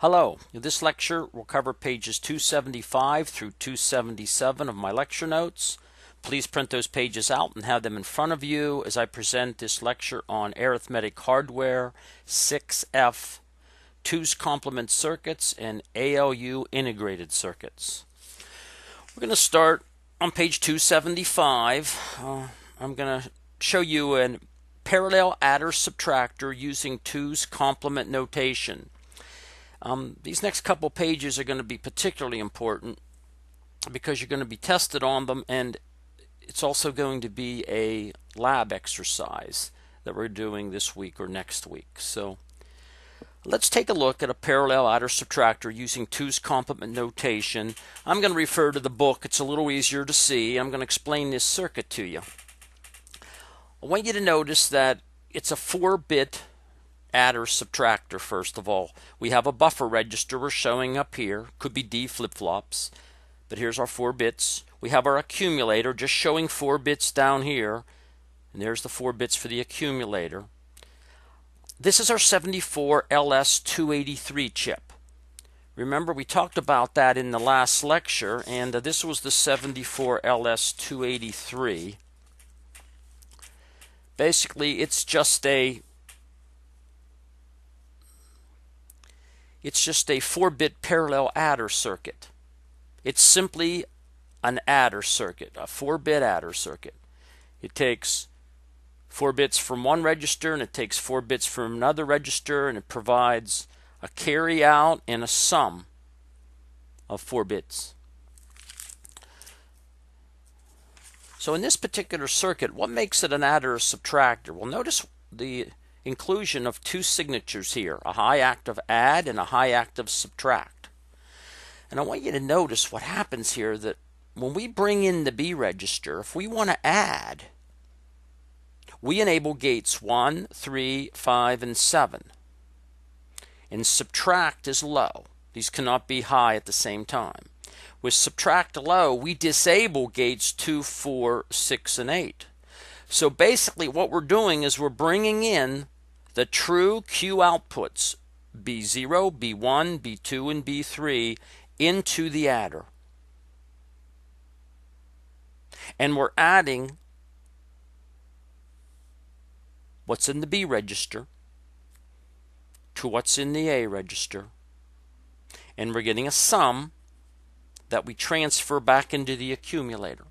Hello, this lecture will cover pages 275 through 277 of my lecture notes. Please print those pages out and have them in front of you as I present this lecture on arithmetic hardware, 6F, 2's complement circuits, and ALU integrated circuits. We're going to start on page 275. I'm going to show you a parallel adder subtractor using 2's complement notation. These next couple pages are going to be particularly important because you're going to be tested on them, and it's also going to be a lab exercise that we're doing this week or next week. So let's take a look at a parallel adder subtractor using 2's complement notation. I'm going to refer to the book. It's a little easier to see. I'm going to explain this circuit to you. I want you to notice that it's a 4-bit adder subtractor. First of all, we have a buffer register we're showing up here. Could be D flip-flops, but here's our 4 bits. We have our accumulator just showing 4 bits down here, and there's the 4 bits for the accumulator. This is our 74LS283 chip. Remember, we talked about that in the last lecture, and this was the 74LS283. Basically, it's just a 4-bit parallel adder circuit. It's simply an adder circuit, a 4-bit adder circuit. It takes 4 bits from one register and it takes 4 bits from another register, and it provides a carry out and a sum of 4 bits. So in this particular circuit, what makes it an adder or subtractor? Well, notice the inclusion of 2 signatures here, a high active add and a high active subtract. And I want you to notice what happens here, that when we bring in the B register, if we want to add, we enable gates 1, 3, 5, and 7. And subtract is low. These cannot be high at the same time. With subtract low, we disable gates 2, 4, 6, and 8. So basically what we're doing is we're bringing in the true Q outputs, B0, B1, B2, and B3, into the adder. And we're adding what's in the B register to what's in the A register. And we're getting a sum that we transfer back into the accumulator.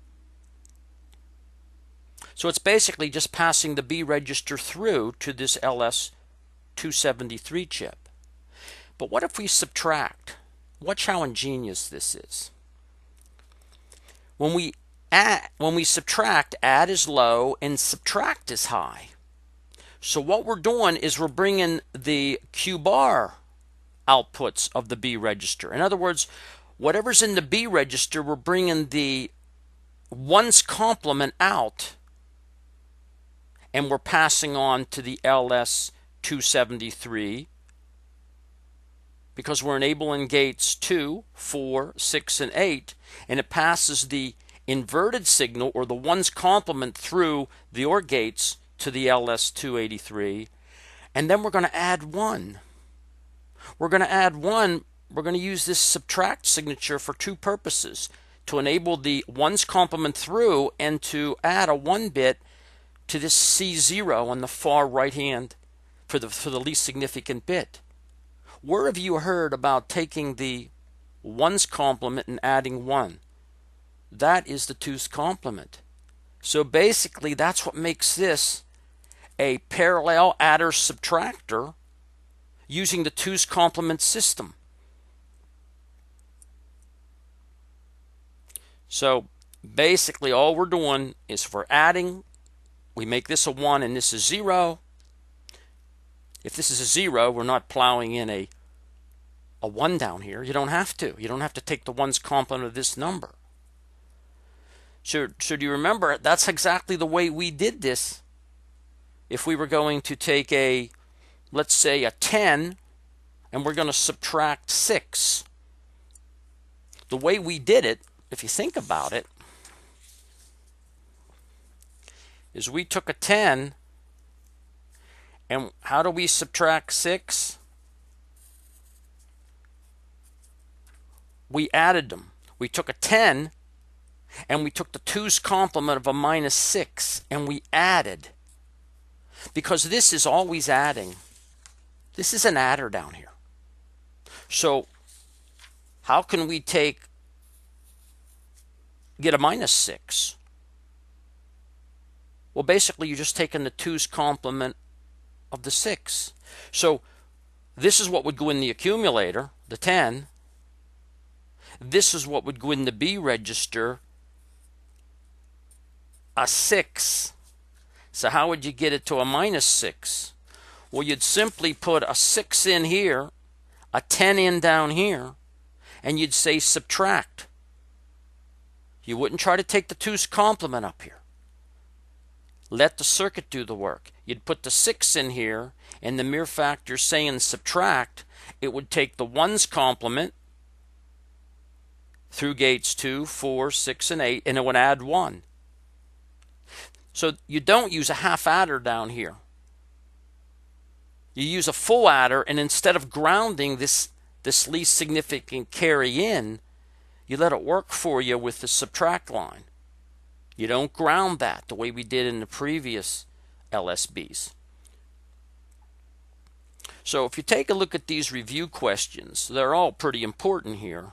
So it's basically just passing the B register through to this LS273 chip. But what if we subtract? Watch how ingenious this is. When we subtract, add is low and subtract is high. So what we're doing is we're bringing the Q bar outputs of the B register. In other words, whatever's in the B register, we're bringing the ones complement out, and we're passing on to the LS273 because we're enabling gates 2, 4, 6, and 8, and it passes the inverted signal or the ones complement through the OR gates to the LS283, and then we're going to add 1. We're going to add 1. We're going to use this subtract signature for 2 purposes: to enable the ones complement through and to add a 1 bit to this C0 on the far right hand for the least significant bit. Where have you heard about taking the ones complement and adding 1? That is the 2's complement. So basically that's what makes this a parallel adder subtractor using the 2's complement system. So basically all we're doing is if we're adding, we make this a 1 and this is 0. If this is a 0, we're not plowing in a 1 down here. You don't have to. You don't have to take the ones complement of this number. So do you remember, that's exactly the way we did this. If we were going to take a, let's say, a 10, and we're going to subtract 6. The way we did it, if you think about it, is we took a 10, and how do we subtract 6? we added them. We took a 10 and we took the 2's complement of a minus 6 and we added. Because this is always adding. This is an adder down here. So how can we get a minus 6? Well, basically you're just taking the 2's complement of the 6. So this is what would go in the accumulator, the 10. This is what would go in the B register, a 6. So how would you get it to a minus 6? Well, you'd simply put a 6 in here, a 10 in down here, and you'd say subtract. You wouldn't try to take the 2's complement up here. Let the circuit do the work. You'd put the 6 in here, and the mere fact you're saying subtract, it would take the 1's complement through gates 2, 4, 6, and 8, and it would add 1. So you don't use a half adder down here. You use a full adder, and instead of grounding this least significant carry in, you let it work for you with the subtract line. You don't ground that the way we did in the previous LSBs. So if you take a look at these review questions, they're all pretty important here.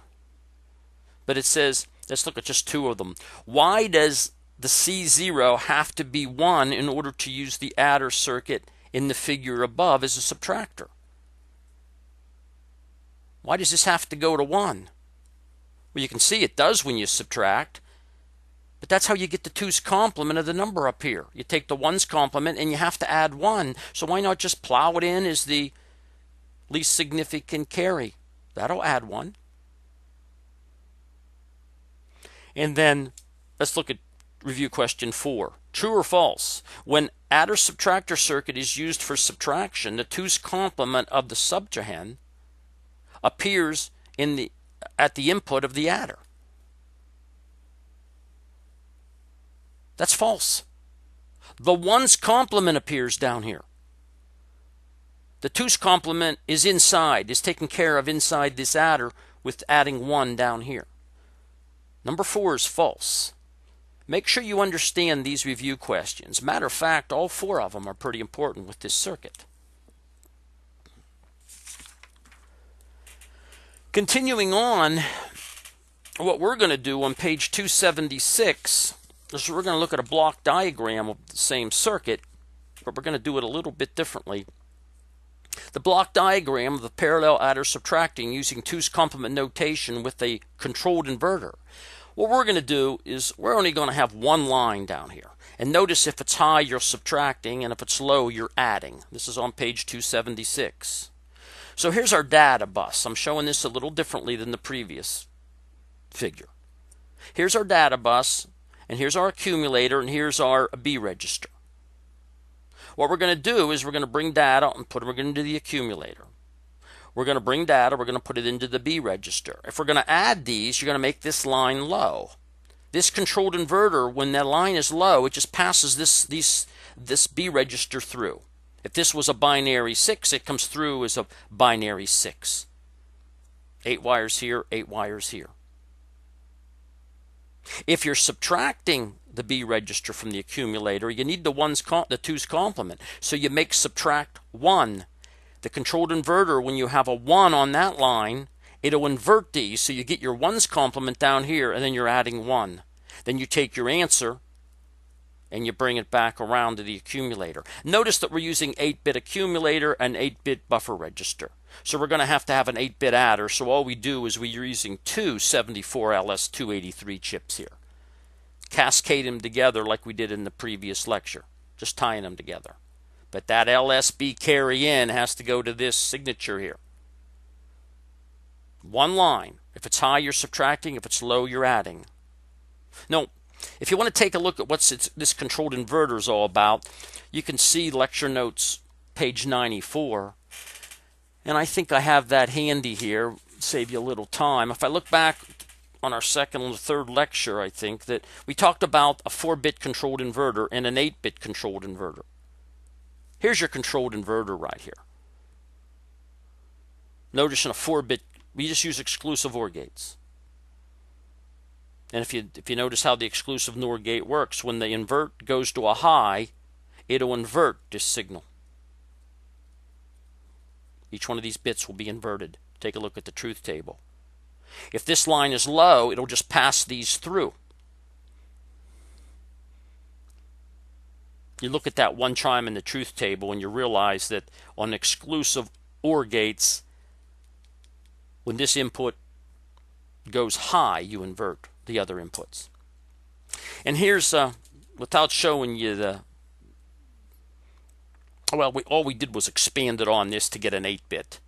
But it says, let's look at just 2 of them. Why does the C0 have to be 1 in order to use the adder circuit in the figure above as a subtractor? Why does this have to go to 1? Well, you can see it does when you subtract, but that's how you get the 2's complement of the number up here. You take the 1's complement and you have to add 1, so why not just plow it in as the least significant carry? That'll add 1. And then let's look at review question 4. True or false? When adder subtractor circuit is used for subtraction, the 2's complement of the subtrahend appears at the input of the adder. That's false. The 1's complement appears down here. The 2's complement is taken care of inside this adder with adding 1 down here. Number 4 is false. Make sure you understand these review questions. Matter of fact, all 4 of them are pretty important with this circuit. Continuing on, what we're going to do on page 276 is we're going to look at a block diagram of the same circuit, but we're going to do it a little bit differently. The block diagram of the parallel adder subtracting using 2's complement notation with a controlled inverter. What we're going to do is we're only going to have one line down here. And notice if it's high, you're subtracting, and if it's low, you're adding. This is on page 276. So here's our data bus. I'm showing this a little differently than the previous figure. Here's our data bus, and here's our accumulator, and here's our B register. What we're going to do is we're going to bring data and put them into the accumulator. We're going to bring data, we're going to put it into the B register. If we're going to add these, you're going to make this line low. This controlled inverter, when that line is low, it just passes this B register through. If this was a binary 6, it comes through as a binary 6. 8 wires here, 8 wires here. If you're subtracting the B register from the accumulator, you need the 2's complement. So you make subtract 1. The controlled inverter, when you have a 1 on that line, it'll invert these, so you get your 1's complement down here, and then you're adding 1. Then you take your answer, and you bring it back around to the accumulator. Notice that we're using 8-bit accumulator and 8-bit buffer register. So we're going to have an 8-bit adder, so all we do is we're using 2 74LS283 chips here. Cascade them together like we did in the previous lecture, just tying them together. But that LSB carry in has to go to this signature here. One line. If it's high, you're subtracting. If it's low, you're adding. Now, if you want to take a look at what this controlled inverter is all about, you can see lecture notes, page 94. And I think I have that handy here, save you a little time. If I look back on our second and third lecture, I think that we talked about a 4-bit controlled inverter and an 8-bit controlled inverter. Here's your controlled inverter right here. Notice in a 4-bit, we just use exclusive OR gates. And if you notice how the exclusive NOR gate works, when the invert goes to a high, it'll invert this signal. Each one of these bits will be inverted. Take a look at the truth table. If this line is low, it'll just pass these through. You look at that one chime in the truth table and you realize that on exclusive OR gates, when this input goes high, you invert the other inputs. And here's, without showing you the, well, all we did was expand it on this to get an 8-bit.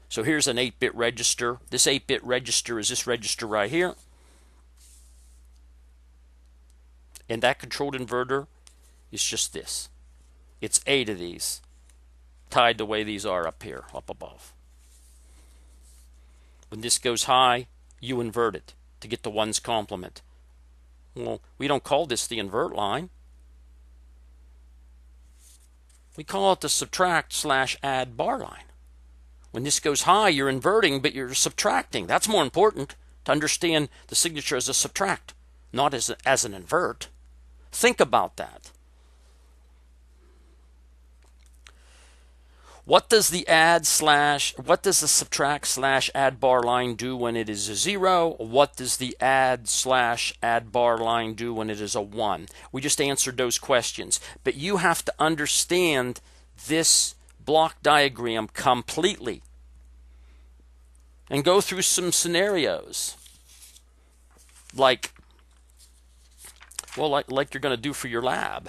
So here's an 8-bit register. This 8-bit register is this register right here. And that controlled inverter is just this. It's 8 of these, tied the way these are up here, up above. When this goes high, you invert it to get the 1's complement. Well, we don't call this the invert line. We call it the subtract/add bar line. When this goes high, you're inverting, but you're subtracting. That's more important, to understand the signature as a subtract, not as an invert. Think about that. What does the subtract/add bar line do when it is a 0? What does the add/add bar line do when it is a 1? We just answered those questions. But you have to understand this block diagram completely and go through some scenarios like you're going to do for your lab.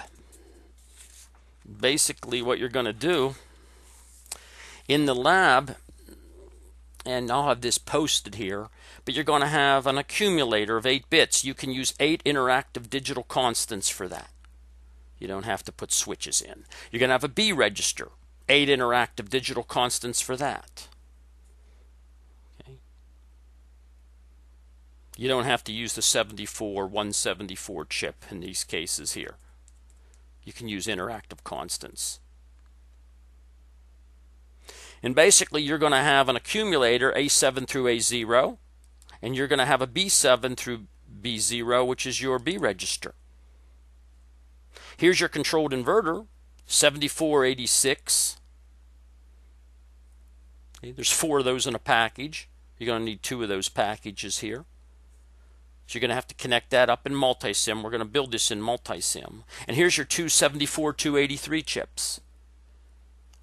Basically what you're going to do in the lab, and I'll have this posted here, but you're going to have an accumulator of 8 bits. You can use 8 interactive digital constants for that. You don't have to put switches in. You're going to have a B register, 8 interactive digital constants for that. Okay. You don't have to use the 174 chip in these cases here. You can use interactive constants. And basically you're going to have an accumulator A7 through A0, and you're going to have a B7 through B0, which is your B register. Here's your controlled inverter, 7486. Okay, there's 4 of those in a package. You're going to need 2 of those packages here. So you're going to have to connect that up in multisim. We're going to build this in multisim. And here's your 2 74-283 chips.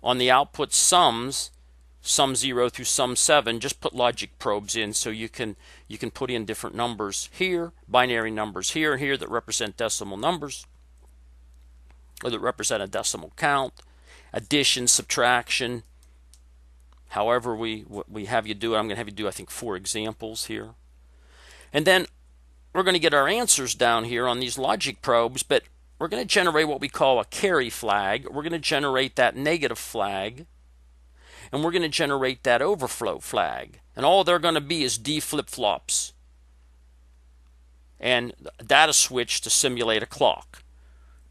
On the output sums, sum 0 through sum 7, just put logic probes in so you can put in different numbers here, binary numbers here and here that represent decimal numbers, or that represent a decimal count, addition, subtraction, however we have you do it. I'm going to have you do, I think, 4 examples here. And then we're going to get our answers down here on these logic probes, but we're going to generate what we call a carry flag. We're going to generate that negative flag, and we're going to generate that overflow flag. And all they're going to be is D flip-flops and a data switch to simulate a clock.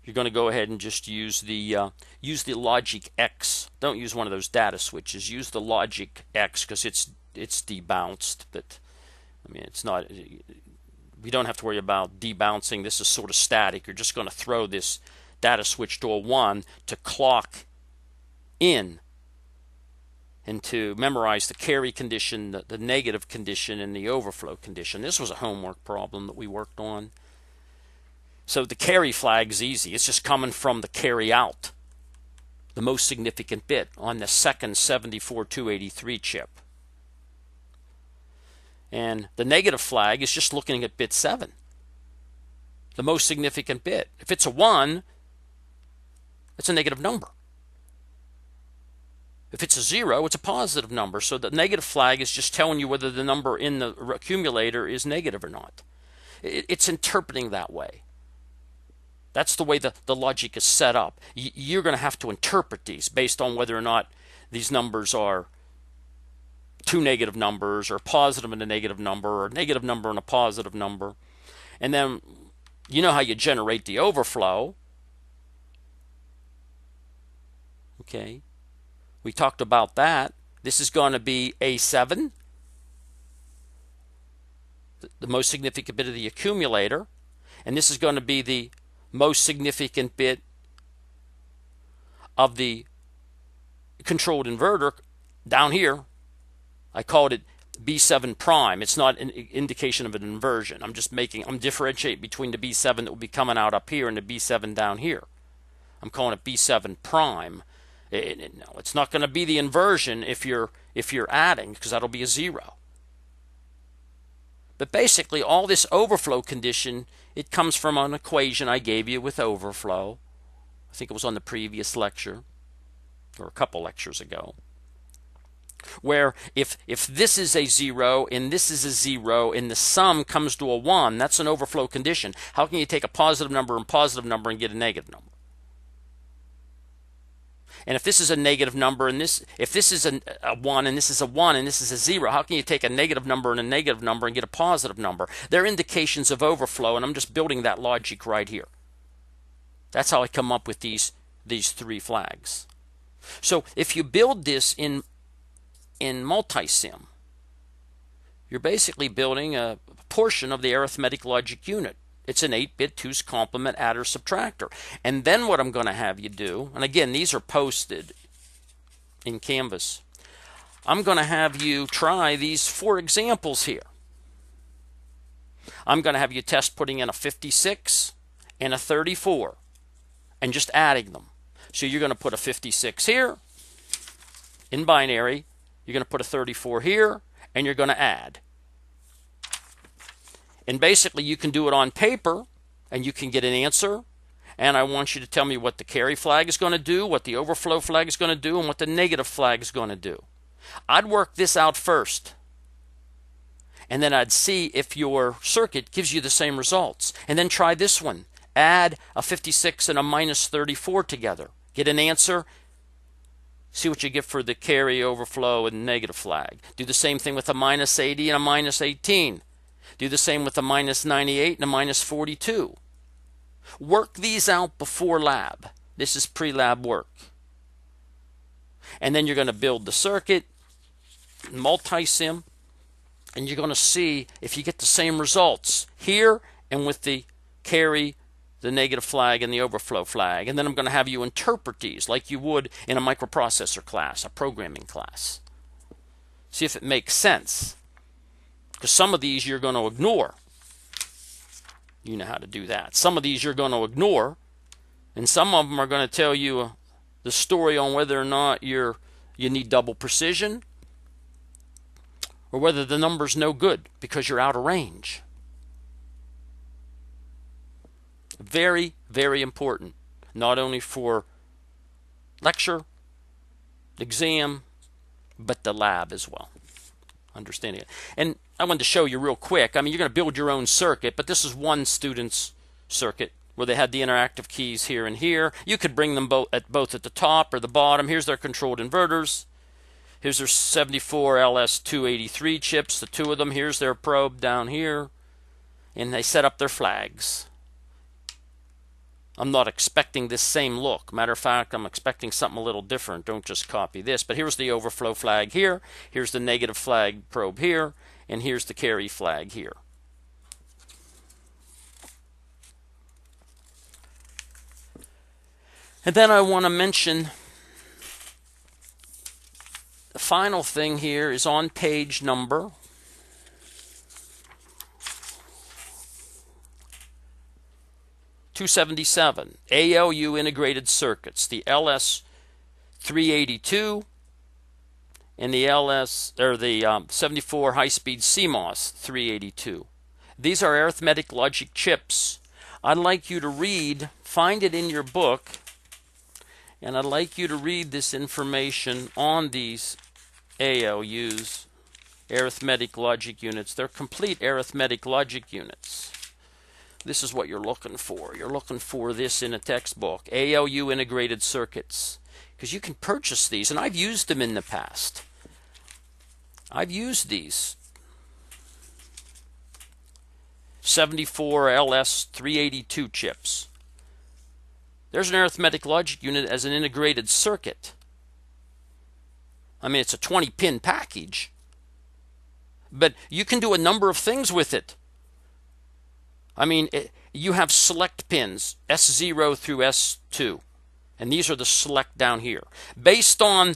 You're going to go ahead and just use the logic X. Don't use one of those data switches. Use the logic X because it's debounced. But I mean, it's not. We don't have to worry about debouncing. This is sort of static. You're just going to throw this data switch to a 1 to clock in and to memorize the carry condition, the negative condition, and the overflow condition. This was a homework problem that we worked on. So the carry flag is easy. It's just coming from the carry out, the most significant bit on the second 74-283 chip. And the negative flag is just looking at bit 7, the most significant bit. If it's a 1, it's a negative number. If it's a 0, it's a positive number. So the negative flag is just telling you whether the number in the accumulator is negative or not. It's interpreting that way. That's the way the logic is set up. You're going to have to interpret these based on whether or not these numbers are 2 negative numbers, or positive and a negative number, or a negative number and a positive number. And then you know how you generate the overflow. Okay. We talked about that. This is going to be A7 the most significant bit of the accumulator, and this is going to be the most significant bit of the controlled inverter down here. I called it B7 prime. It's not an indication of an inversion. I'm differentiating between the B7 that will be coming out up here and the B7 down here. I'm calling it B7 prime. No, it's not going to be the inversion if you're adding, because that'll be a 0. But basically, all this overflow condition, it comes from an equation I gave you with overflow. I think it was on the previous lecture, or a couple lectures ago, where if this is a 0 and this is a 0 and the sum comes to a 1, that's an overflow condition. How can you take a positive number and get a negative number? And if this is a negative number and if this is a 1 and this is a 1 and this is a 0, how can you take a negative number and a negative number and get a positive number? They're indications of overflow, and I'm just building that logic right here. That's how I come up with these 3 flags. So if you build this in multisim, you're basically building a portion of the arithmetic logic unit. It's an 8-bit 2's complement adder subtractor. And then what I'm going to have you do, and again, these are posted in Canvas, I'm going to have you try these 4 examples here. I'm going to have you test putting in a 56 and a 34 and just adding them. So you're going to put a 56 here in binary, you're going to put a 34 here, and you're going to add. And basically, you can do it on paper, and you can get an answer. And I want you to tell me what the carry flag is going to do, what the overflow flag is going to do, and what the negative flag is going to do. I'd work this out first. And then I'd see if your circuit gives you the same results. And then try this one. Add a 56 and a minus 34 together. Get an answer. See what you get for the carry, overflow, and negative flag. Do the same thing with a minus 80 and a minus 18. Do the same with a minus 98 and a minus 42. Work these out before lab. This is pre-lab work. And then you're going to build the circuit, multi-sim, and you're going to see if you get the same results here and with the carry, the negative flag, and the overflow flag. And then I'm going to have you interpret these like you would in a microprocessor class, a programming class. See if it makes sense. Because some of these you're going to ignore. You know how to do that. Some of these you're going to ignore, and some of them are going to tell you the story on whether or not you need double precision, or whether the number's no good because you're out of range. Very, very important, not only for lecture, exam, but the lab as well. Understanding it. And I wanted to show you real quick. I mean, you're going to build your own circuit, but this is one student's circuit where they had the interactive keys here and here. You could bring them both at the top or the bottom. Here's their controlled inverters. Here's their 74 LS283 chips, the 2 of them. Here's their probe down here. And they set up their flags. I'm not expecting this same look. Matter of fact, I'm expecting something a little different. Don't just copy this. But here's the overflow flag here. Here's the negative flag probe here. And here's the carry flag here. And then I want to mention the final thing here is on page number 277, ALU integrated circuits, the LS382 and the 74 high-speed CMOS 382. These are arithmetic logic chips. I'd like you to find it in your book, and I'd like you to read this information on these ALUs, arithmetic logic units. They're complete arithmetic logic units. This is what you're looking for. You're looking for this in a textbook. ALU integrated circuits. Because you can purchase these, and I've used them in the past. I've used these. 74 LS382 chips. There's an arithmetic logic unit as an integrated circuit. I mean, it's a 20-pin package. but you can do a number of things with it. I mean, you have select pins, S0 through S2, and these are the select down here. Based on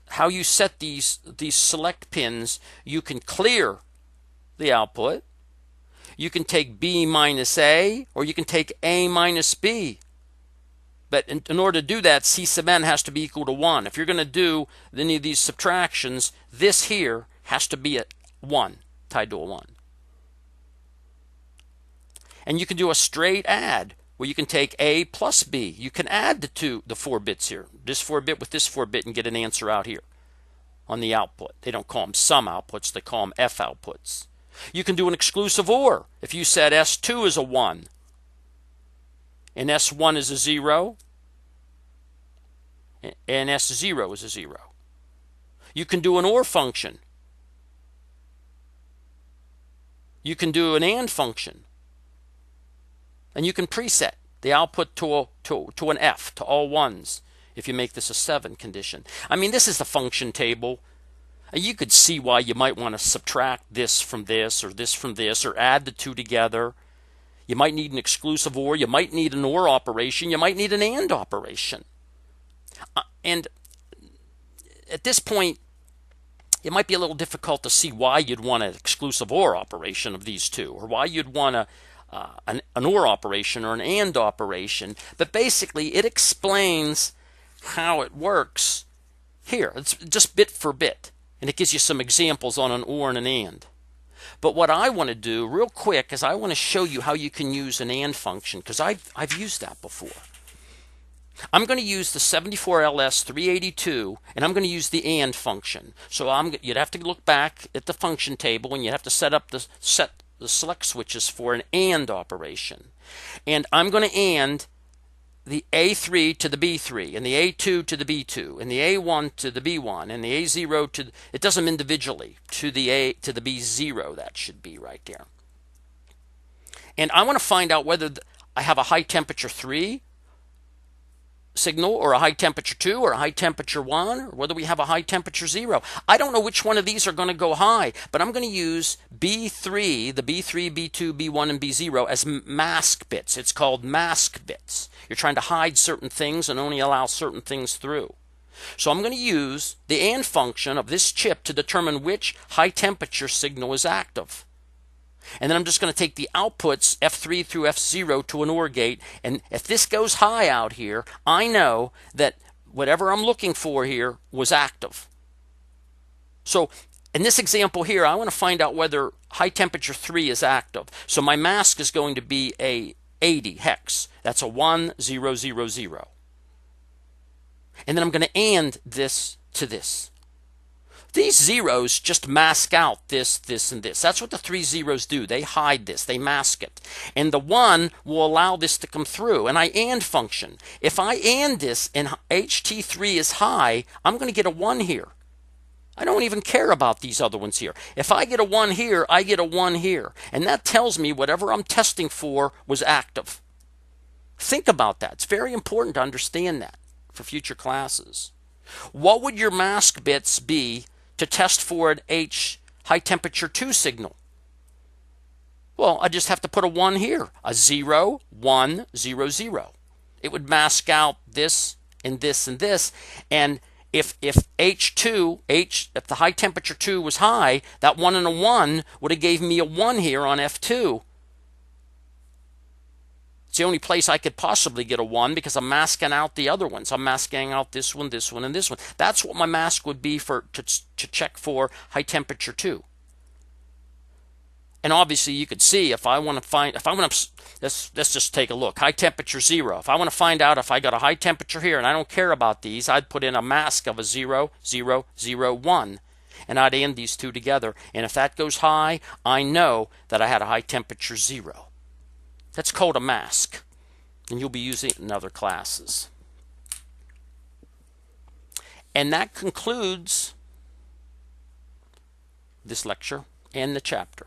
how you set these select pins, you can clear the output. You can take B minus A, or you can take A minus B. But in order to do that, C sub n has to be equal to 1. If you're going to do any of these subtractions, this here has to be a 1, tied to a 1. And you can do a straight add, where you can take A plus B. You can add the 4 bits here, this 4 bit with this 4 bit, and get an answer out here on the output. They don't call them sum outputs, they call them F outputs. You can do an exclusive OR. If you said S2 is a 1 and S1 is a 0 and S0 is a 0. You can do an OR function. You can do an AND function. And you can preset the output to an F, to all 1s, if you make this a 7 condition. I mean, this is the function table. You could see why you might want to subtract this from this, or this from this, or add the 2 together. You might need an exclusive OR. You might need an OR operation. You might need an AND operation. And at this point, it might be a little difficult to see why you'd want an exclusive OR operation of these two, or why you'd want an OR operation or an AND operation. But basically, it explains how it works here. It's just bit for bit. And it gives you some examples on an OR and an AND. But what I want to do real quick is I want to show you how you can use an AND function, because I've used that before. I'm going to use the 74LS382, and I'm going to use the AND function. So you'd have to look back at the function table, and you'd have to set the select switches for an AND operation. And I'm going to AND the A3 to the B3, and the A2 to the B2, and the A1 to the B1, and the A0 to, it does them individually, to the A to the B0, that should be right there. And I want to find out whether I have a high temperature 3 signal, or a high temperature 2, or a high temperature 1, or whether we have a high temperature 0. I don't know which one of these are going to go high, but I'm going to use B3, the B3, B2, B1, and B0 as mask bits. It's called mask bits. You're trying to hide certain things and only allow certain things through. So I'm going to use the AND function of this chip to determine which high temperature signal is active. And then I'm just going to take the outputs F3 through F0 to an OR gate, and if this goes high out here, I know that whatever I'm looking for here was active. So in this example here, I want to find out whether high temperature 3 is active. So my mask is going to be a 80 hex. That's a 1, 0, 0, 0. And then I'm going to AND this to this. These zeros just mask out this, this, and this. That's what the 3 zeros do. They hide this. They mask it. And the 1 will allow this to come through. And I AND function. If I AND this and HT3 is high, I'm going to get a 1 here. I don't even care about these other ones here. If I get a 1 here, I get a 1 here. And that tells me whatever I'm testing for was active. Think about that. It's very important to understand that for future classes. What would your mask bits be to test for an high temperature 2 signal? Well, I just have to put a 1 here. A 0, 1, 0, 0. It would mask out this and this and this. And if H2, if the high temperature 2 was high, that 1 and a 1 would have gave me a 1 here on F2. It's the only place I could possibly get a 1 because I'm masking out the other ones. I'm masking out this one, and this one. That's what my mask would be to check for high temperature 2. And obviously you could see if I want to let's just take a look. High temperature 0. If I want to find out if I got a high temperature here and I don't care about these, I'd put in a mask of a 0, 0, 0, 1. And I'd AND these two together. And if that goes high, I know that I had a high temperature 0. That's called a mask, and you'll be using it in other classes. And that concludes this lecture and the chapter.